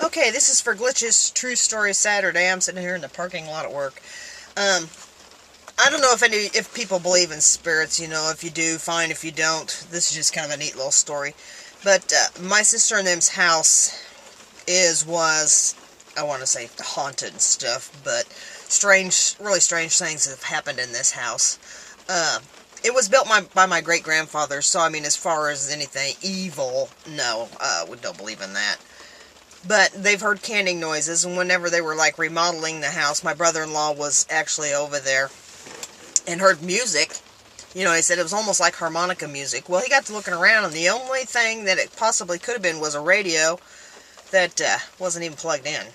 Okay, this is for Glitch's True Story Saturday. I'm sitting here in the parking lot at work. I don't know if people believe in spirits. You know, if you do, fine. If you don't, this is just kind of a neat little story. But my sister-in-law's house was, I want to say haunted and stuff, but really strange things have happened in this house. It was built by my great-grandfather, so I mean, as far as anything evil, no, we don't believe in that. But they've heard canning noises, and whenever they were like remodeling the house, my brother-in-law was actually over there and heard music. You know, he said it was almost like harmonica music. Well, he got to looking around, and the only thing that it possibly could have been was a radio that wasn't even plugged in.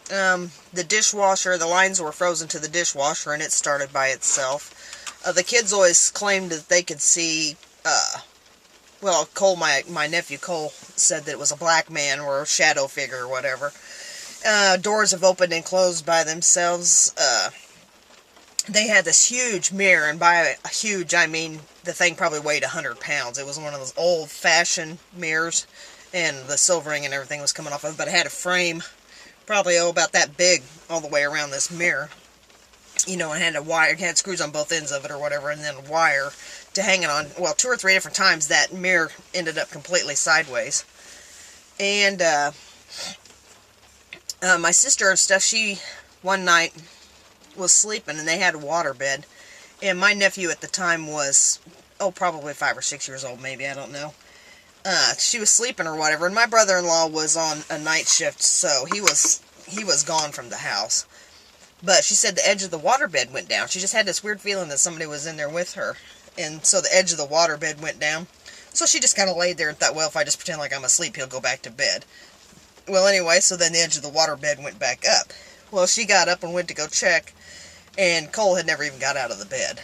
The dishwasher, the lines were frozen to the dishwasher, and it started by itself. The kids always claimed that they could see, well, Cole, my nephew Cole, said that it was a black man or a shadow figure or whatever. Doors have opened and closed by themselves. They had this huge mirror, and by huge, I mean the thing probably weighed 100 pounds. It was one of those old-fashioned mirrors, and the silvering and everything was coming off of it, but it had a frame, probably, about that big, all the way around this mirror. You know, it had a wire, it had screws on both ends of it or whatever, and then a wire to hang it on. Well, 2 or 3 different times that mirror ended up completely sideways. And my sister and stuff, she one night was sleeping, and they had a waterbed, and my nephew at the time was, probably 5 or 6 years old, maybe, I don't know. She was sleeping or whatever, and my brother-in-law was on a night shift, so he was gone from the house. But she said the edge of the waterbed went down. She just had this weird feeling that somebody was in there with her, and so the edge of the waterbed went down. So she just kind of laid there and thought, well, if I just pretend like I'm asleep, he'll go back to bed. Well, anyway, so then the edge of the waterbed went back up. Well, she got up and went to go check, and Cole had never even got out of the bed.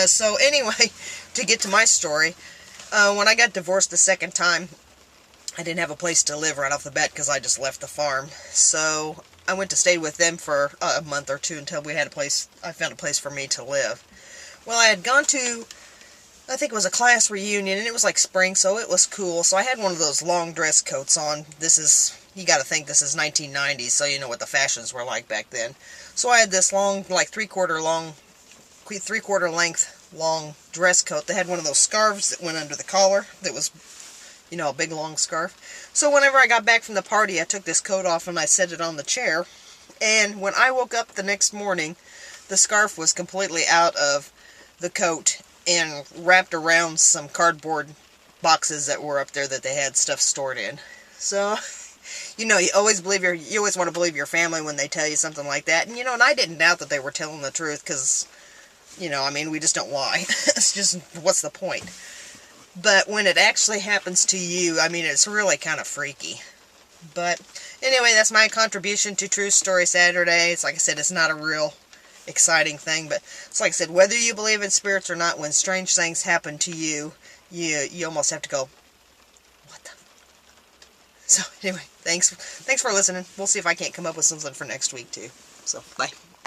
So anyway, to get to my story, when I got divorced the second time, I didn't have a place to live right off the bat because I just left the farm. So I went to stay with them for a month or two until I found a place for me to live. Well, I had gone to, I think it was a class reunion, and it was like spring, so it was cool. So I had one of those long dress coats on. You got to think this is 1990, so you know what the fashions were like back then. So I had this long, like three-quarter length long dress coat that had one of those scarves that went under the collar that was, you know, a big long scarf. So whenever I got back from the party, I took this coat off and I set it on the chair. And when I woke up the next morning, the scarf was completely out of the coat and wrapped around some cardboard boxes that were up there that they had stuff stored in. So, you know, you always want to believe your family when they tell you something like that. And, you know, and I didn't doubt that they were telling the truth because, you know, I mean, we just don't lie. It's just, what's the point? But when it actually happens to you, I mean, it's really kind of freaky. But anyway, that's my contribution to True Story Saturday. It's like I said, it's not a real exciting thing, but it's like I said, whether you believe in spirits or not, when strange things happen to you, you almost have to go, what the? So anyway, thanks for listening. We'll see if I can't come up with something for next week too. So bye.